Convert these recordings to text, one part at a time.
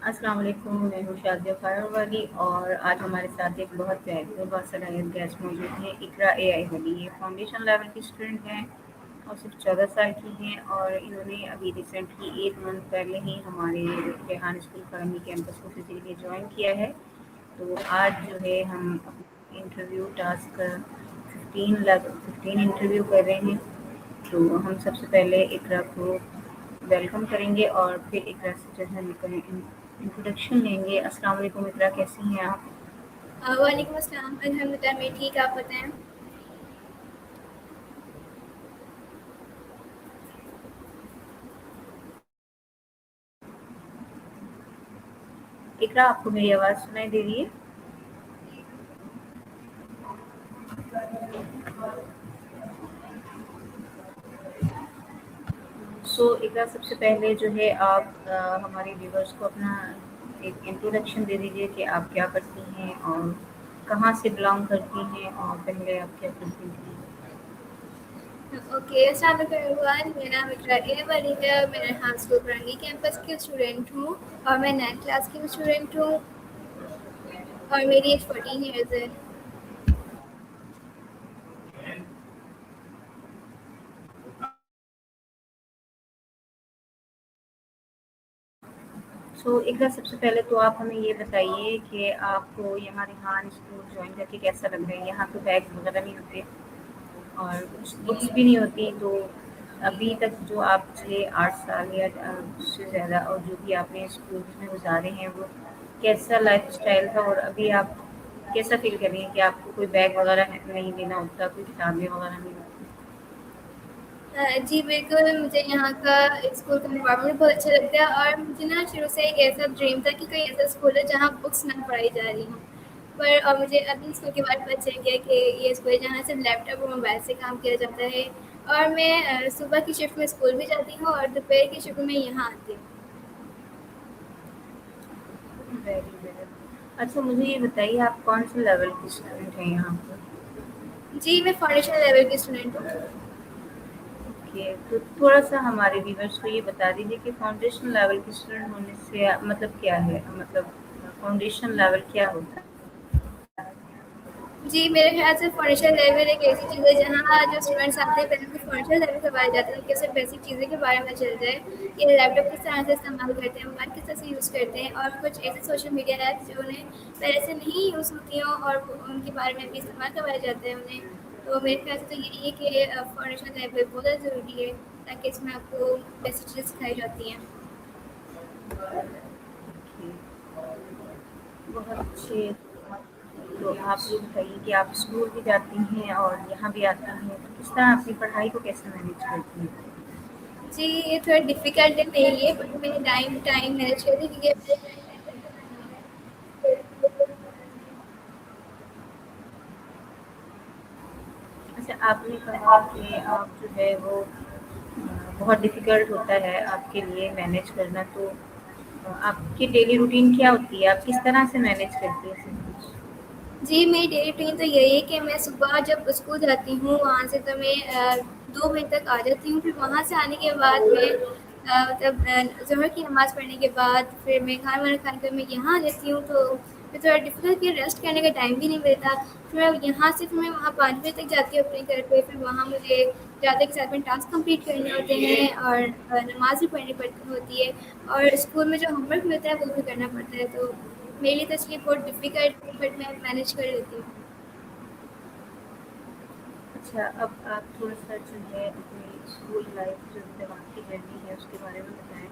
अस्सलाम वालेकुम, मैं हूँ शादिया ख़ायर वाली और आज हमारे साथ एक बहुत प्यारी और बासलाहियत गेस्ट मौजूद हैं। इकरा एआई वाली ये फाउंडेशन लेवल की स्टूडेंट हैं और सिर्फ 14 साल की हैं और इन्होंने अभी रिसेंटली 1 मंथ पहले ही हमारे रेहान स्कूल करमी कैंपस को फिजिकली ज्वाइन किया है। तो आज जो है हम इंटरव्यू टास्क 15 इंटरव्यू कर रहे हैं। तो हम सबसे पहले इकरा को वेलकम करेंगे और फिर इकरा से जो है इंट्रोडक्शन लेंगे। अस्सलाम वालेकुम इकरा, कैसी हैं आप? वालेकुम अस्सलाम, अल्हम्दुलिल्लाह मैं ठीक, आप बताएँ? इकरा, आपको मेरी आवाज़ सुनाई दे रही है? सो इकरा, सबसे पहले जो है आप हमारे व्यूवर्स को अपना एक इंट्रोडक्शन दे दीजिए कि आप क्या करती हैं और कहाँ से बिलॉन्ग करती हैं और पहले आप क्या करती थी? ओके, अस्सलाम वालेकुम एवरीवन, मेरा नाम इकरा वली है, मैं रेहान स्कूल कुरानी कैंपस की स्टूडेंट हूँ और मैं 9th क्लास की भी स्टूडेंट हूँ और मेरी एज 14 ईयर्स है। सो इकरा, सबसे पहले तो आप हमें ये बताइए कि आपको यहाँ रेहान स्कूल ज्वाइन करके कैसा लग रहा है? यहाँ तो बैग वगैरह नहीं होते और कुछ बुक्स भी नहीं होती, तो अभी तक जो आप पिछले 8 साल या उससे ज़्यादा और जो भी आपने स्कूल में गुज़ारे हैं, वो कैसा लाइफ़स्टाइल था और अभी आप कैसा फ़ील कर रही हैं कि आपको कोई बैग वगैरह नहीं लेना होता, कोई किताबें वगैरह नहीं होती? जी बिल्कुल, मुझे यहाँ का स्कूल का एनवायरनमेंट बहुत अच्छा लगता है और मुझे ना शुरू से एक ऐसा ड्रीम था कि कोई ऐसा स्कूल है जहाँ बुक्स ना पढ़ाई जा रही हों। पर मुझे अभी स्कूल के बाद पता चल गया कि ये स्कूल है जहाँ सिर्फ लैपटॉप और मोबाइल से काम किया जाता है और मैं सुबह की शिफ्ट में स्कूल भी जाती हूँ और दोपहर की शिफ्ट में यहाँ आती हूँ। Very well. अच्छा, मुझे ये बताइए आप कौन-से लेवल की स्टूडेंट हैं यहाँ पर? जी, मैं फाउंडेशन लेवल की स्टूडेंट हूँ। ओके, तो थोड़ा-सा हमारे व्यूअर्स को ये बता दीजिए कि फाउंडेशन लेवल की स्टूडेंट होने से मतलब क्या है? मतलब फाउंडेशन लेवल क्या होता है? जी, मेरे ख़्याल से फाउंडेशन लेवल एक ऐसी चीज़ है जहाँ जो स्टूडेंट्स आते हैं पहले उनको फाउंडेशन लेवल करवाया जाता है ताकि उसे बेसिक चीज़ें के बारे में चल जाए कि लैपटॉप किस तरह से इस्तेमाल करते हैं, मोबाइल किस तरह से यूज़ करते हैं और कुछ ऐसे सोशल मीडिया ऐप्स जो उन्हें पहले से नहीं यूज़ होती हों और वो उनके बारे में भी इस्तेमाल करवाया जाता है उन्हें। तो मेरे ख़्याल से तो यही है कि फाउंडेशन लेवल बहुत ज़्यादा ज़रूरी है ताकि इसमें आपको बेसिक चीज़ें सिखाई जाती हैं। ओके, बहुत अच्छे। तो आप ये बताइए कि आप स्कूल भी जाती हैं और यहाँ भी आती हैं, तो किस तरह अपनी पढ़ाई को कैसे मैनेज करती हैं? जी, ये थोड़ा डिफ़िकल्ट है मेरे लिए बट मैं टाइम टाइम मैनेज करती हूँ क्योंकि अच्छा, आपने कहा कि आप जो है वो बहुत डिफ़िकल्ट होता है आपके लिए मैनेज करना, तो आपकी डेली रूटीन क्या होती है? आप किस तरह से मैनेज करती हैं सब कुछ? जी, मेरी डेली रूटीन तो यही है कि मैं सुबह जब स्कूल जाती हूँ, वहाँ से तो मैं 2 बजे तक आ जाती हूँ। फिर वहाँ से आने के बाद मैं मतलब ज़ोहर की नमाज़ पढ़ने के बाद फिर मैं खाना-वाना खाकर मैं यहाँ आ जाती हूँ, तो फिर थोड़ा डिफ़िकल्ट कि रेस्ट करने का टाइम भी नहीं मिलता। फिर मैं यहाँ से फिर मैं वहाँ 5 बजे तक जाती हूँ अपने घर पे, फिर वहाँ मुझे जाते के साथ में टास्क कंप्लीट करने होते हैं और नमाज़ भी पढ़नी पड़ती होती है और स्कूल में जो होमवर्क मिलता है, वो भी करना पड़ता है। तो मेरे लिए तो इसलिए बहुत डिफ़िकल्ट बट मैं मैनेज कर लेती हूँ। अच्छा, अब आप थोड़ा-सा जो है अपनी स्कूल लाइफ़ जो अभी तक आपकी जर्नी है उसके बारे में बताएँ।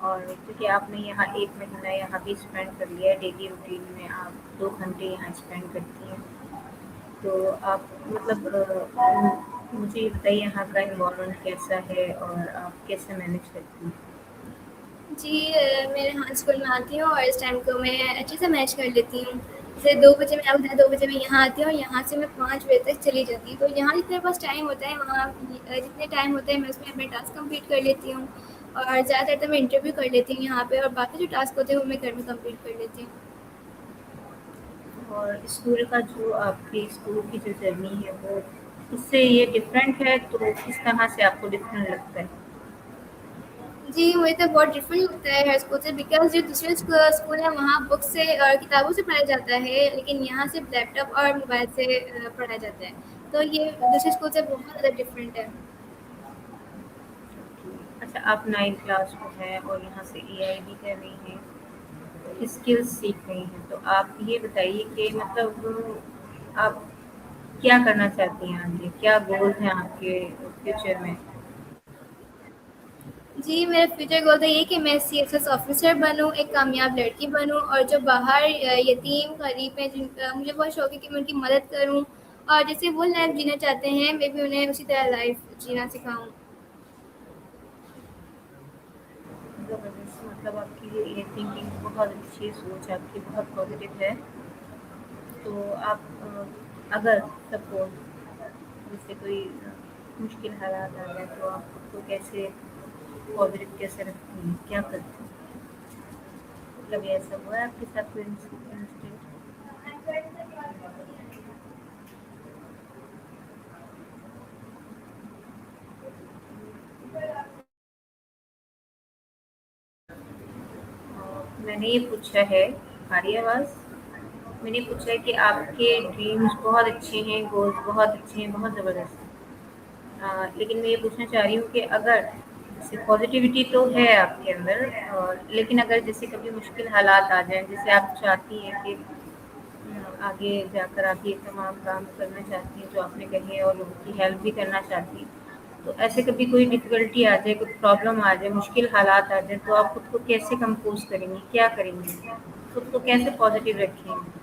और क्योंकि आपने यहाँ 1 महीना यहाँ भी स्पेंड कर लिया है, डेली रूटीन में आप 2 घंटे यहाँ स्पेंड करती हैं। तो आप मतलब मुझे ये बताइए यहाँ का एनवायरनमेंट कैसा है और आप कैसे मैनेज करती हैं? जी मैं यहाँ स्कूल में आती हूँ और इस टाइम को मैं अच्छे से मैनेज कर लेती हूँ। जैसे 2 बजे मैंने आपको बताया 2 बजे मैं यहाँ आती हूँ और यहाँ से मैं 5 बजे तक चली जाती हूँ। तो यहाँ जितने मेरे पास टाइम होता है वहाँ जितने टाइम होते हैं मैं उसमें अपने टास्क कंप्लीट कर लेती हूँ और ज़्यादातर तो मैं इंटरव्यू कर लेती हूँ यहाँ पे और बाकी जो टास्क होते हैं वो मैं घर में कंप्लीट कर लेती हूँ। और स्कूल का जो आपकी स्कूल की जो जर्नी है वो इससे ये डिफरेंट है, तो किस तरह से आपको डिफरेंट लगता है? जी, मुझे तो बहुत डिफरेंट लगता है हर स्कूल से, बिकॉज़ जो दूसरे स्कूल है वहाँ बुक से और किताबों से पढ़ाया जाता है, लेकिन यहाँ सिर्फ लैपटॉप और मोबाइल से पढ़ाया जाता है। तो ये दूसरे स्कूल से बहुत ज़्यादा डिफरेंट है। अच्छा, आप 9th क्लास में हैं और यहाँ से एआई भी कर रही हैं, स्किल्स सीख रही हैं, तो आप ये बताइए कि मतलब आप क्या करना चाहती हैं आगे? क्या गोल्स हैं आपके फ्यूचर में? जी, मेरा फ्यूचर गोल तो ये है कि मैं सीएसएस ऑफ़िसर बनूँ, एक कामयाब लड़की बनूँ और जो बाहर यतीम, गरीब हैं जिनका मुझे बहुत शौक है कि मैं उनकी मदद करूँ और जैसे वो लाइफ़ जीना चाहते हैं, मैं भी उन्हें उसी तरह लाइफ़ जीना सिखाऊँ। ज़बरदस्त, मतलब आपकी ये थिंकिंग बहुत अच्छी सोच आपकी बहुत पॉजिटिव है। तो आप अगर सपोज़ जैसे कोई मुश्किल हालात आ जाए तो आप खुद को कैसे पॉजिटिव कैसे रखती हैं? क्या करती हैं? कभी ऐसा हुआ है आपके साथ कोई इंसिडेंट? मैंने ये पूछा है, आ रही है आवाज़? मैंने पूछा है कि आपके ड्रीम्स बहुत अच्छे हैं, गोल्स बहुत अच्छे हैं, बहुत ज़बरदस्त हैं। लेकिन मैं ये पूछना चाह रही हूँ कि अगर जैसे पॉज़िटिविटी तो है आपके अंदर, लेकिन अगर जैसे कभी मुश्किल हालात आ जाएँ, जैसे आप चाहती हैं कि आगे जाकर आप ये तमाम काम करना चाहती हैं जो आपने कहे और लोगों की हेल्प भी करना चाहती हैं। तो ऐसे कभी कोई डिफ़िकल्टी आ जाए, कोई प्रॉब्लम आ जाए, मुश्किल हालात आ जाएँ, तो आप खुद को कैसे कंपोज़ करेंगी? क्या करेंगी? खुद को कैसे पॉज़िटिव रखेंगी?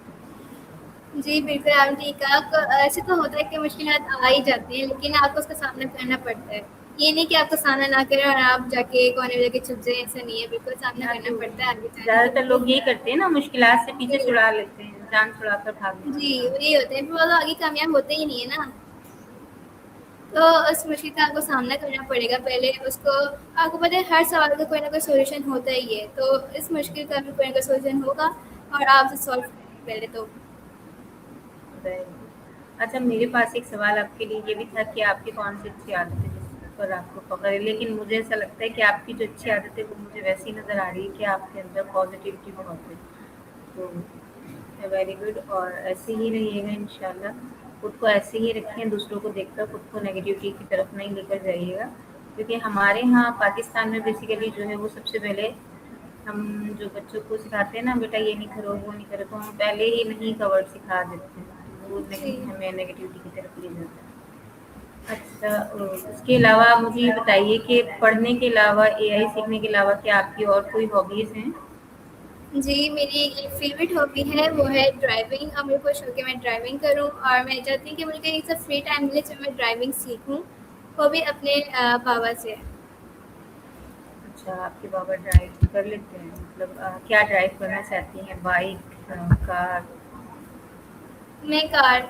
जी, बिल्कुल, आपने ठीक कहा। ऐसे तो होता है कि मुश्किलात आ ही जाती हैं, लेकिन आपको उसका सामना करना पड़ता है। ये नहीं कि आपको सामना ना करें और आप जाके कोने में जाके छुप जाएँ, ऐसा नहीं है, बिल्कुल सामना हाँ, करना तो पड़ता है आगे जाने के ज़्यादातर लिए। लोग यही करते हैं ना, मुश्किलात से पीछे जी, छुड़ा लेते हैं, जान छुड़ाकर भाग जी, निकलते हैं। वही होता है, फिर वो लोग आगे कामयाब होते ही नहीं है ना। तो उस मुश्किल का आपको सामना करना पड़ेगा पहले उसको। आपको पता है हर सवाल का कोई ना कोई सॉल्यूशन होता ही है, तो इस मुश्किल का भी कोई ना कोई सॉल्यूशन होगा और आप उसे सॉल्व करेंगे पहले तो। राइट। अच्छा, मेरे पास एक सवाल आपके लिए ये भी था कि आपकी कौन-सी अच्छी आदत है जिस पर आपको फ़ख्र है? लेकिन मुझे ऐसा लगता है कि आपकी जो अच्छी आदत है वो मुझे वैसी नज़र आ रही है कि आपके अंदर पॉज़िटिविटी बहुत है। तो वेरी गुड, और ऐसे ही रहिएगा इंशाल्लाह। खुद को ऐसे ही रखें, दूसरों को देखकर खुद को नेगेटिविटी की तरफ नहीं लेकर जाइएगा। क्योंकि हमारे यहाँ पाकिस्तान में बेसिकली जो है वो सबसे पहले हम जो बच्चों को सिखाते हैं ना, बेटा ये नहीं करो, वो नहीं करो, तो हम पहले ही नहीं का वर्ड सिखा देते हैं। तो वो जी, नहीं हमें नेगेटिविटी की तरफ ले जाता है। अच्छा, इसके अलावा मुझे ये बताइए कि पढ़ने के अलावा, एआई सीखने के अलावा क्या आपकी और कोई हॉबीज़ हैं? जी, मेरी एक फ़ेवरेट हॉबी है, वो है ड्राइविंग। और मेरे को शौक है मैं ड्राइविंग करूँ और मैं चाहती हूँ कि मुझे कहीं ऐसा फ्री टाइम मिले जब मैं ड्राइविंग सीखूँ, वो भी अपने बाबा से। अच्छा, आपके बाबा ड्राइव कर लेते हैं, मतलब क्या ड्राइव करना चाहती हैं? Bike, car? मैं कार।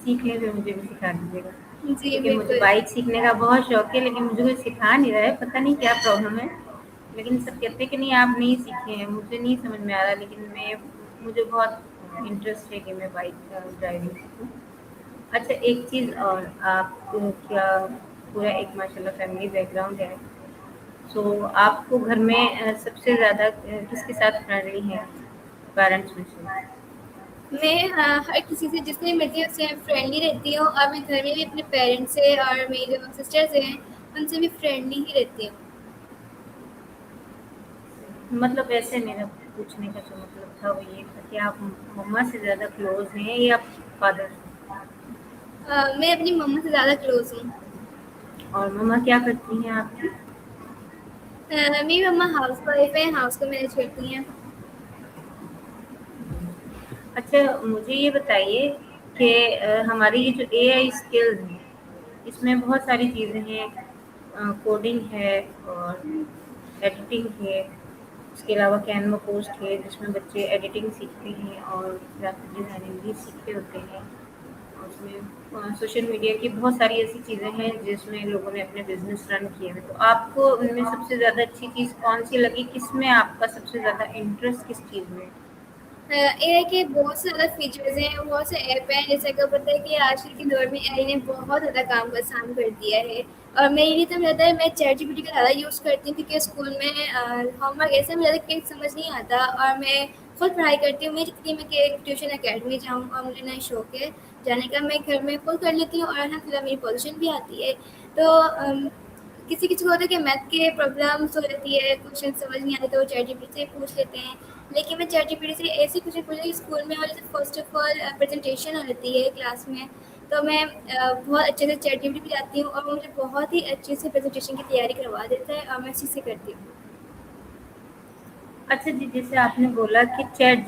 सीख लें फिर मुझे भी सिखा दीजिएगा। जी, क्योंकि मुझे बिल्कुल। बाइक सीखने का बहुत शौक है, लेकिन मुझे कोई सिखा नहीं रहा है, पता नहीं क्या प्रॉब्लम है। लेकिन सब कहते हैं कि नहीं आप नहीं सीखे हैं, मुझे नहीं समझ में आ रहा, लेकिन मैं मुझे बहुत इंटरेस्ट है कि मैं बाइक ड्राइविंग सीखूँ। अच्छा, एक चीज़ और, आपको क्या पूरा एक माशाल्लाह फैमिली बैकग्राउंड है, तो आपको घर में सबसे ज़्यादा किसके साथ फ्रेंडली हैं पेरेंट्स में से? मैं हर किसी से जिससे मिलती हूँ उससे फ्रेंडली रहती हूँ और मैं घर में भी अपने पेरेंट्स से और मेरी जो सिस्टर्स हैं उनसे भी फ्रेंडली ही रहती हूँ। मतलब ऐसे मेरा पूछने का जो मतलब था वो ये था कि आप मम्मा से ज़्यादा क्लोज़ हैं या फादर से? मैं अपनी मम्मा से ज़्यादा क्लोज हूँ। और मम्मा क्या करती हैं आपकी? मेरी मम्मा हाउस वाइफ है, हाउस को मैनेज करती हैं। अच्छा, मुझे ये बताइए कि हमारी ये जो एआई स्किल्स हैं, इसमें बहुत सारी चीज़ें हैं, कोडिंग है और एडिटिंग है, इसके अलावा कैनवा पोस्ट है जिसमें बच्चे एडिटिंग सीखते हैं और ग्राफिक डिज़ाइनिंग भी सीखे होते हैं। और उसमें सोशल मीडिया की बहुत सारी ऐसी चीज़ें हैं जिसमें लोगों ने अपने बिजनेस रन किए हैं। तो आपको उनमें सबसे ज़्यादा अच्छी चीज़ कौन सी लगी? किसमें आपका सबसे ज़्यादा इंटरेस्ट किस चीज़ में? एआई के बहुत से ज़्यादा फीचर्स हैं, बहुत से ऐप हैं, जैसे कि पता है कि आजकल के दौर में एआई ने बहुत ज़्यादा काम को आसान कर दिया है और मेरे लिए तो रहता है मैं चैट जीपीटी का ज़्यादा यूज़ करती हूँ क्योंकि स्कूल में होमवर्क ऐसे में ज़्यादा कहीं समझ नहीं आता और मैं खुद पढ़ाई करती हूँ। मैं जितनी मैं कि ट्यूशन अकेडमी जाऊँ और मुझे ना शौक है जाने का, मैं घर में खुद कर लेती हूँ और अलहमदिल्ला मेरी पोजीशन भी आती है। तो किसी किसी को होता है कि मैथ के प्रॉब्लम्स हो जाती है, क्वेश्चन समझ नहीं आते तो वो चैट जीपीटी से पूछ लेते हैं। लेकिन मैं चैट जीपीटी से ऐसे क्वेश्चन पूछती हूँ स्कूल में, और जैसे फर्स्ट ऑफ ऑल प्रेजेंटेशन होती है क्लास में, तो मैं बहुत अच्छे से चैट जीपीटी पे जाती हूँ और वो मुझे बहुत ही अच्छे से प्रेजेंटेशन की तैयारी करवा देता है और मैं अच्छे से करती हूँ। अच्छा जी, जैसे आपने बोला कि चैट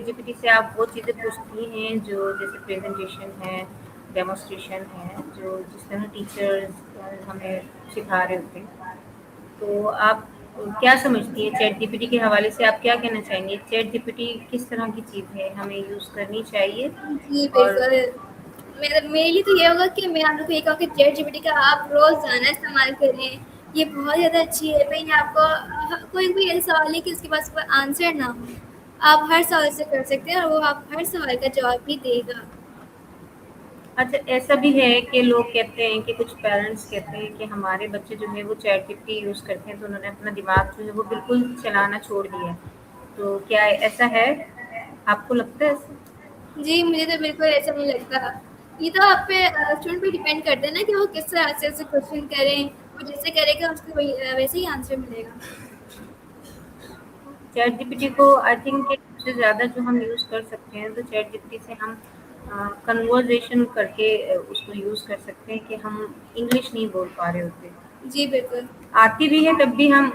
जीपीटी से आप वो चीज़ें पूछती हैं जो जैसे प्रेजेंटेशन है, डेमोन्स्ट्रेशन है, जो जिस तरह टीचर्स हमें सिखा रहे होते हैं। तो आप क्या समझती हैं चैट जीपीटी के हवाले से आप क्या कहना चाहेंगे? चैट जीपीटी किस तरह की चीज़ है? हमें यूज़ करनी चाहिए? जी और बिल्कुल। मेरे लिए तो ये होगा कि मैं आप लोग को ये कहूँ कि चैट जीपीटी का आप रोज़ाना इस्तेमाल करें। ये बहुत ज़्यादा अच्छी है। भई आपको कोई भी ऐसा सवाल है कि उसके पास कोई आंसर ना हो, आप हर सवाल उससे कर सकते हैं और वो आप हर सवाल का जवाब भी देगा। अच्छा, ऐसा भी है कि लोग कहते हैं कि कुछ पेरेंट्स कहते हैं कि हमारे बच्चे जो है वो चैट जीपीटी यूज़ करते हैं, तो उन्होंने अपना दिमाग जो है वो बिल्कुल चलाना छोड़ दिया है। तो क्या ऐसा है? आपको लगता है ऐसा? जी, मुझे तो बिल्कुल ऐसा नहीं लगता। ये तो आप पे स्टूडेंट पे डिपेंड करता है ना कि वो किस तरह से उसे क्वेश्चन करें। वो जैसे करेगा उसको वही वैसे ही आंसर मिलेगा। चैट जीपीटी को आई थिंक कि सबसे ज़्यादा जो हम यूज़ कर सकते हैं, तो चैट जीपीटी से हम कन्वर्सेशन करके उसको यूज़ कर सकते हैं कि हम इंग्लिश नहीं बोल पा रहे होते। जी, बिल्कुल। आती भी है तब भी हम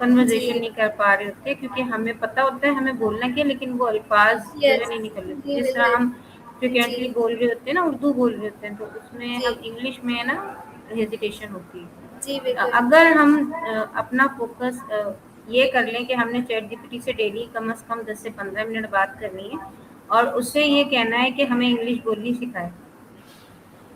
कन्वर्सेशन जी। नहीं कर पा रहे होते, क्योंकि हमें पता होता है हमें बोलना क्या है, लेकिन वो अल्फाज जो है यस। नहीं निकल रहे। जी, जिस तरह बिल्कुल। हम जी। फ्रिक्वेंटली बोल रहे होते हैं ना, उर्दू बोल रहे होते हैं, तो उसमें जी। हम इंग्लिश में ना हेजिटेशन होती है। जी, बिल्कुल। अगर हम अपना फोकस ये कर लें कि हमने चैट जीपीटी से डेली कम से कम 10 से 15 मिनट बात करनी है और उससे ये कहना है कि हमें इंग्लिश बोलनी सिखाए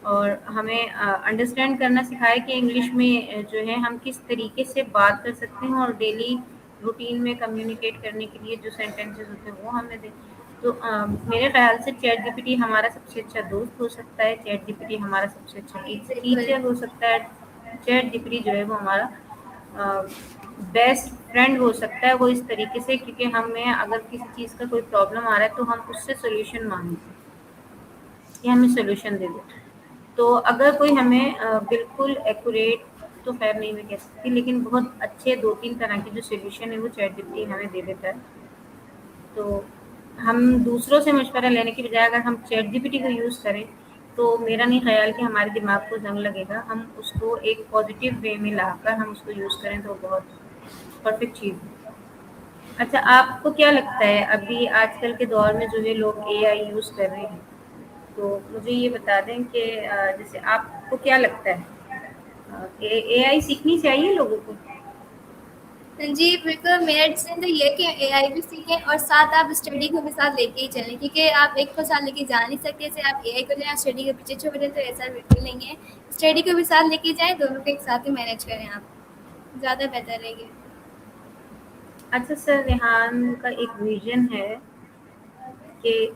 और हमें अंडरस्टैंड करना सिखाए कि इंग्लिश में जो है हम किस तरीके से बात कर सकते हैं, और डेली रूटीन में कम्युनिकेट करने के लिए जो सेंटेंसेस होते हैं वो हमें दें। तो मेरे ख्याल से चैट जीपीटी हमारा सबसे अच्छा दोस्त हो सकता है, चैट जीपीटी हमारा सबसे अच्छा बिल्कुल। टीचर हो सकता है, चैट जीपीटी जो है वो हमारा बेस्ट फ्रेंड हो सकता है। वो इस तरीके से, क्योंकि हमें अगर किसी चीज़ का कोई प्रॉब्लम आ रहा है तो हम उससे सॉल्यूशन मांगते हैं कि हमें सॉल्यूशन दे दो। तो अगर कोई हमें बिल्कुल एक्यूरेट तो खैर नहीं मैं कह सकती, लेकिन बहुत अच्छे 2-3 तरह के जो सॉल्यूशन है वो चैट जीपीटी हमें दे देता है। तो हम दूसरों से मशवरा लेने की बजाय अगर हम चैट जीपीटी को यूज़ करें, तो मेरा नहीं ख़्याल कि हमारे दिमाग को ज़ंग लगेगा। हम उसको एक पॉजिटिव वे में लाकर हम उसको यूज़ करें तो बहुत परफेक्ट चीज़ है। अच्छा, आपको क्या लगता है अभी आजकल के दौर में जो है लोग एआई यूज़ कर रहे हैं, तो मुझे ये बता दें कि जैसे आपको क्या लगता है एआई सीखनी चाहिए लोगों को? जी, बिल्कुल मेरा डिसीज़न तो ये है कि एआई भी सीखें और साथ आप स्टडी को भी साथ लेके ही चलें, क्योंकि आप एक को साथ लेके जा नहीं सकते। जैसे आप एआई को लें और स्टडी के पीछे छोड़ दें तो ऐसा बिल्कुल नहीं है। स्टडी को भी साथ लेके जाएँ, दोनों को एक साथ ही मैनेज करें आप, ज़्यादा बेहतर रहेगी। अच्छा सर, रेहान का एक विज़न है कि